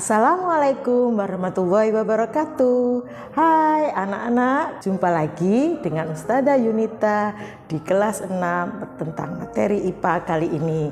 Assalamualaikum warahmatullahi wabarakatuh. Hai anak-anak, jumpa lagi dengan Ustazah Yunita di kelas 6 tentang materi IPA kali ini.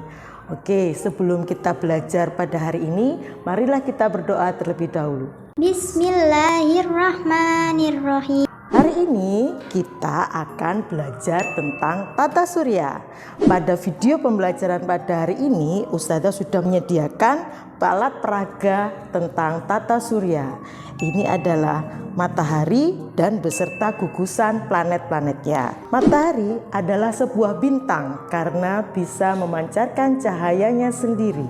Oke, sebelum kita belajar pada hari ini, marilah kita berdoa terlebih dahulu. Bismillahirrahmanirrahim. Hari ini kita akan belajar tentang tata surya. Pada video pembelajaran pada hari ini, Ustazah sudah menyediakan alat peraga tentang tata surya. Ini adalah matahari dan beserta gugusan planet-planetnya. Matahari adalah sebuah bintang karena bisa memancarkan cahayanya sendiri.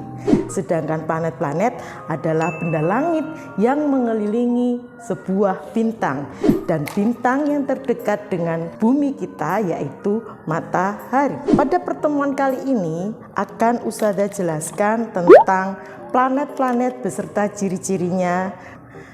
Sedangkan planet-planet adalah benda langit yang mengelilingi sebuah bintang. Dan bintang yang terdekat dengan bumi kita yaitu matahari. Pada pertemuan kali ini akan Ustazah jelaskan tentang planet-planet beserta ciri-cirinya.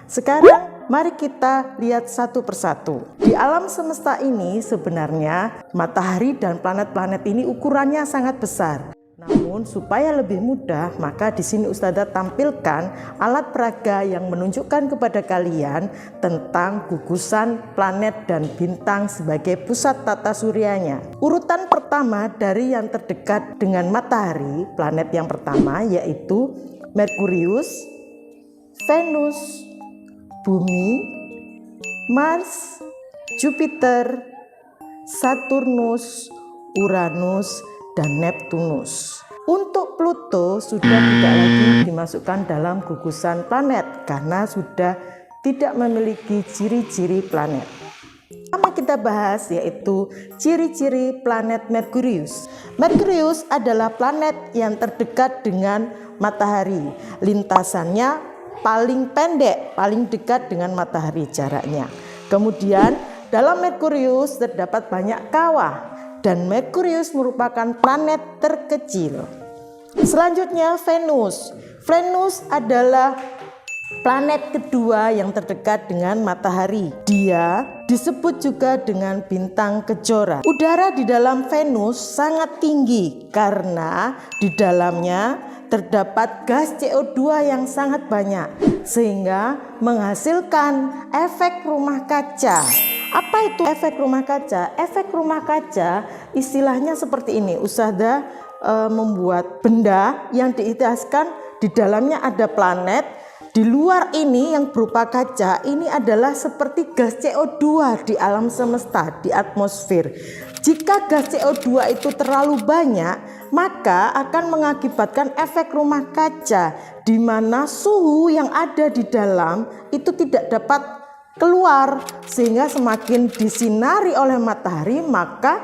Sekarang mari kita lihat satu persatu. Di alam semesta ini sebenarnya matahari dan planet-planet ini ukurannya sangat besar. Namun supaya lebih mudah, maka di sini Ustazah tampilkan alat peraga yang menunjukkan kepada kalian tentang gugusan planet dan bintang sebagai pusat tata suryanya. Urutan pertama dari yang terdekat dengan matahari, planet yang pertama yaitu Merkurius, Venus, Bumi, Mars, Jupiter, Saturnus, Uranus, dan Neptunus. Untuk Pluto sudah tidak lagi dimasukkan dalam gugusan planet karena sudah tidak memiliki ciri-ciri planet. Pertama kita bahas yaitu ciri-ciri planet Merkurius. Merkurius adalah planet yang terdekat dengan matahari. Lintasannya paling pendek, paling dekat dengan matahari jaraknya. Kemudian dalam Merkurius terdapat banyak kawah. Dan Merkurius merupakan planet terkecil. Selanjutnya Venus. Venus adalah planet kedua yang terdekat dengan matahari. Dia disebut juga dengan bintang kejora. Udara di dalam Venus sangat tinggi karena di dalamnya terdapat gas CO2 yang sangat banyak sehingga menghasilkan efek rumah kaca. Apa itu efek rumah kaca? Efek rumah kaca istilahnya seperti ini. Ustazah membuat benda yang dihiaskan di dalamnya ada planet. Di luar ini yang berupa kaca ini adalah seperti gas CO2 di alam semesta, di atmosfer. Jika gas CO2 itu terlalu banyak, maka akan mengakibatkan efek rumah kaca di mana suhu yang ada di dalam itu tidak dapat keluar, sehingga semakin disinari oleh matahari maka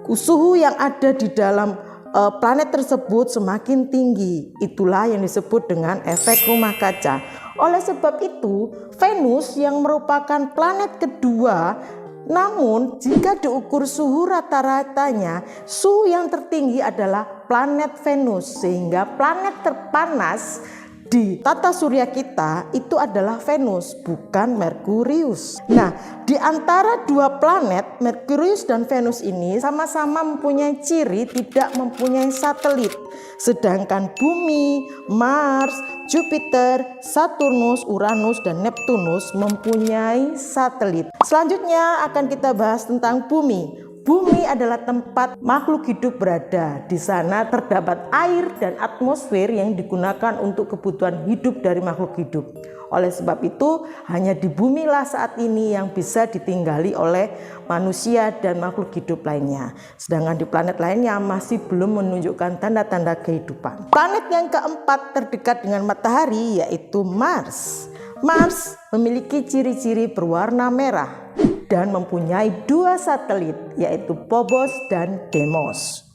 suhu yang ada di dalam planet tersebut semakin tinggi. Itulah yang disebut dengan efek rumah kaca. Oleh sebab itu Venus yang merupakan planet kedua, namun jika diukur suhu rata-ratanya, suhu yang tertinggi adalah planet Venus, sehingga planet terpanas di tata surya kita itu adalah Venus, bukan Merkurius. Nah, di antara dua planet Merkurius dan Venus ini sama-sama mempunyai ciri tidak mempunyai satelit. Sedangkan Bumi, Mars, Jupiter, Saturnus, Uranus, dan Neptunus mempunyai satelit. Selanjutnya akan kita bahas tentang Bumi. Bumi adalah tempat makhluk hidup berada. Di sana terdapat air dan atmosfer yang digunakan untuk kebutuhan hidup dari makhluk hidup. Oleh sebab itu, hanya di bumi lah saat ini yang bisa ditinggali oleh manusia dan makhluk hidup lainnya. Sedangkan di planet lainnya masih belum menunjukkan tanda-tanda kehidupan. Planet yang keempat terdekat dengan matahari yaitu Mars. Mars memiliki ciri-ciri berwarna merah dan mempunyai dua satelit yaitu Phobos dan Deimos.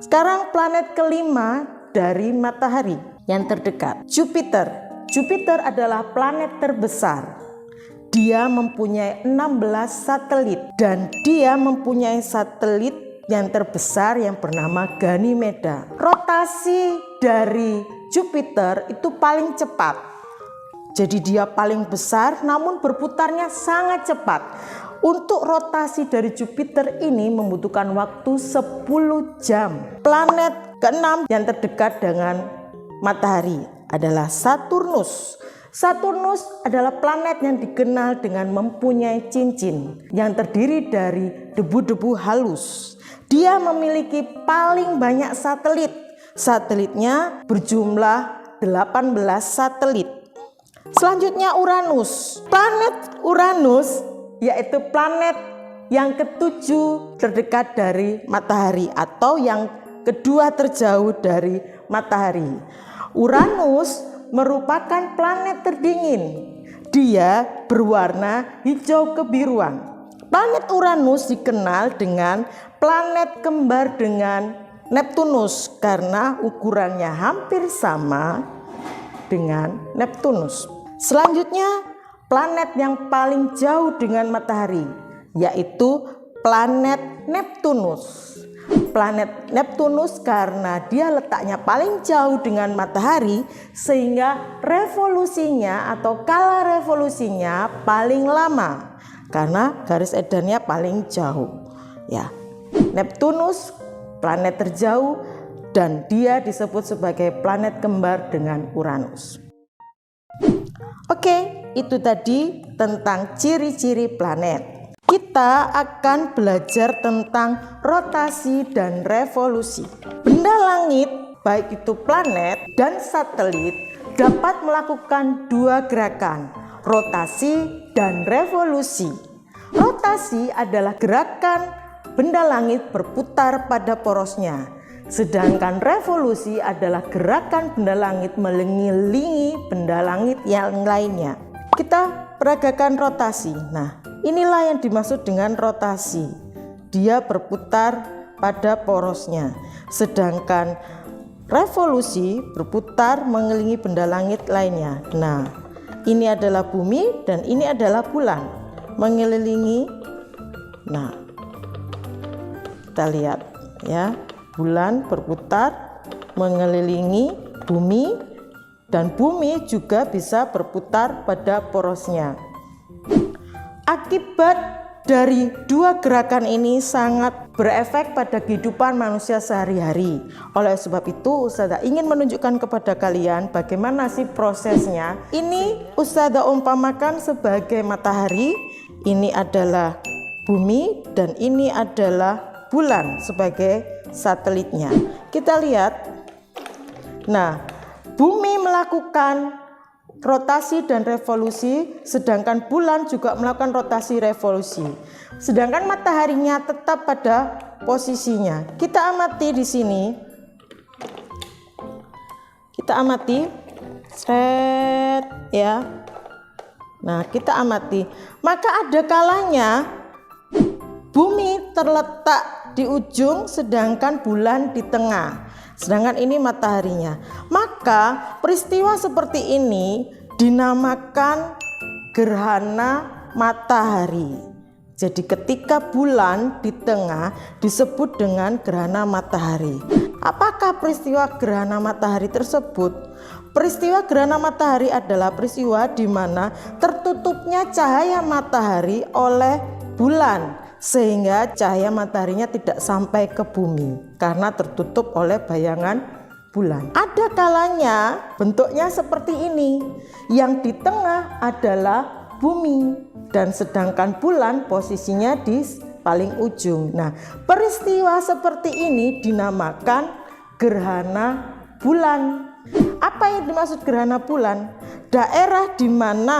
Sekarang planet kelima dari matahari yang terdekat, Jupiter. Jupiter adalah planet terbesar. Dia mempunyai 16 satelit dan dia mempunyai satelit yang terbesar yang bernama Ganymede. Rotasi dari Jupiter itu paling cepat. Jadi dia paling besar namun berputarnya sangat cepat. Untuk rotasi dari Jupiter ini membutuhkan waktu 10 jam. Planet keenam yang terdekat dengan matahari adalah Saturnus. Saturnus adalah planet yang dikenal dengan mempunyai cincin yang terdiri dari debu-debu halus. Dia memiliki paling banyak satelit. Satelitnya berjumlah 18 satelit. Selanjutnya Uranus. Planet Uranus yaitu planet yang ketujuh terdekat dari matahari atau yang kedua terjauh dari matahari. Uranus merupakan planet terdingin. Dia berwarna hijau kebiruan. Planet Uranus dikenal dengan planet kembar dengan Neptunus karena ukurannya hampir sama dengan Neptunus. Selanjutnya planet yang paling jauh dengan matahari yaitu planet Neptunus. Planet Neptunus karena dia letaknya paling jauh dengan matahari sehingga revolusinya atau kala revolusinya paling lama karena garis edarnya paling jauh. Ya, Neptunus planet terjauh dan dia disebut sebagai planet kembar dengan Uranus. Oke, itu tadi tentang ciri-ciri planet. Kita akan belajar tentang rotasi dan revolusi. Benda langit, baik itu planet dan satelit, dapat melakukan dua gerakan, rotasi dan revolusi. Rotasi adalah gerakan benda langit berputar pada porosnya. Sedangkan revolusi adalah gerakan benda langit mengelilingi benda langit yang lainnya. Kita peragakan rotasi. Nah, inilah yang dimaksud dengan rotasi. Dia berputar pada porosnya. Sedangkan revolusi berputar mengelilingi benda langit lainnya. Nah, ini adalah bumi dan ini adalah bulan mengelilingi. Nah, kita lihat ya, bulan berputar mengelilingi bumi dan bumi juga bisa berputar pada porosnya. Akibat dari dua gerakan ini sangat berefek pada kehidupan manusia sehari-hari. Oleh sebab itu, Ustazah ingin menunjukkan kepada kalian bagaimana sih prosesnya. Ini Ustazah umpamakan sebagai matahari, ini adalah bumi, dan ini adalah bulan sebagai satelitnya. Kita lihat. Nah, bumi melakukan rotasi dan revolusi, sedangkan bulan juga melakukan rotasi revolusi. Sedangkan mataharinya tetap pada posisinya. Kita amati di sini. Kita amati. Sret ya. Nah, kita amati. Maka ada kalanya bumi terletak di ujung sedangkan bulan di tengah. Sedangkan ini mataharinya. Maka peristiwa seperti ini dinamakan gerhana matahari. Jadi ketika bulan di tengah disebut dengan gerhana matahari. Apakah peristiwa gerhana matahari tersebut? Peristiwa gerhana matahari adalah peristiwa di mana tertutupnya cahaya matahari oleh bulan, sehingga cahaya mataharinya tidak sampai ke bumi karena tertutup oleh bayangan bulan. Ada kalanya bentuknya seperti ini, yang di tengah adalah bumi dan sedangkan bulan posisinya di paling ujung. Nah, peristiwa seperti ini dinamakan gerhana bulan. Apa yang dimaksud gerhana bulan? Daerah di mana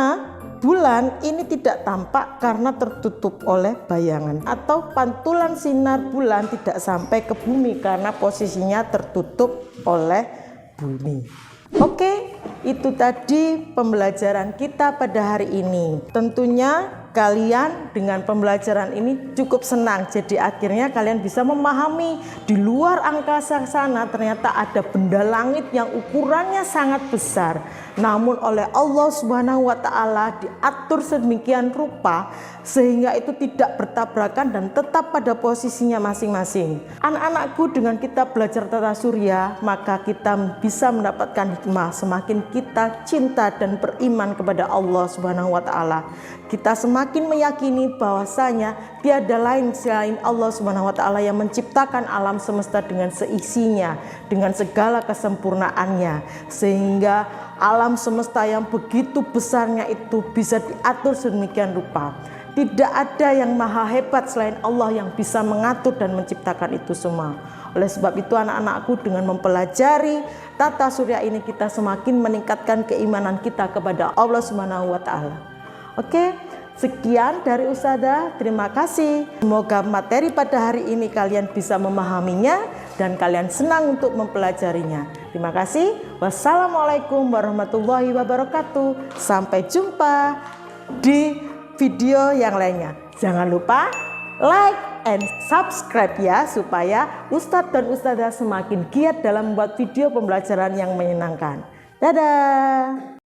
bulan ini tidak tampak karena tertutup oleh bayangan, atau pantulan sinar bulan tidak sampai ke bumi karena posisinya tertutup oleh bumi. Oke, itu tadi pembelajaran kita pada hari ini. Tentunya kalian dengan pembelajaran ini cukup senang. Jadi akhirnya kalian bisa memahami di luar angkasa sana ternyata ada benda langit yang ukurannya sangat besar. Namun oleh Allah Subhanahu wa taala diatur sedemikian rupa sehingga itu tidak bertabrakan dan tetap pada posisinya masing-masing. Anak-anakku, dengan kita belajar tata surya, maka kita bisa mendapatkan hikmah. Semakin kita cinta dan beriman kepada Allah Subhanahu wa taala, kita semakin meyakini bahwasanya tiada lain selain Allah Subhanahu wa taala yang menciptakan alam semesta dengan seisinya, dengan segala kesempurnaannya, sehingga alam semesta yang begitu besarnya itu bisa diatur sedemikian rupa. Tidak ada yang maha hebat selain Allah yang bisa mengatur dan menciptakan itu semua. Oleh sebab itu anak-anakku, dengan mempelajari tata surya ini kita semakin meningkatkan keimanan kita kepada Allah Subhanahu wa taala. Oke, sekian dari Ustazah. Terima kasih. Semoga materi pada hari ini kalian bisa memahaminya dan kalian senang untuk mempelajarinya. Terima kasih. Wassalamualaikum warahmatullahi wabarakatuh. Sampai jumpa di video yang lainnya. Jangan lupa like and subscribe ya, supaya Ustadz dan Ustazah semakin giat dalam membuat video pembelajaran yang menyenangkan. Dadah.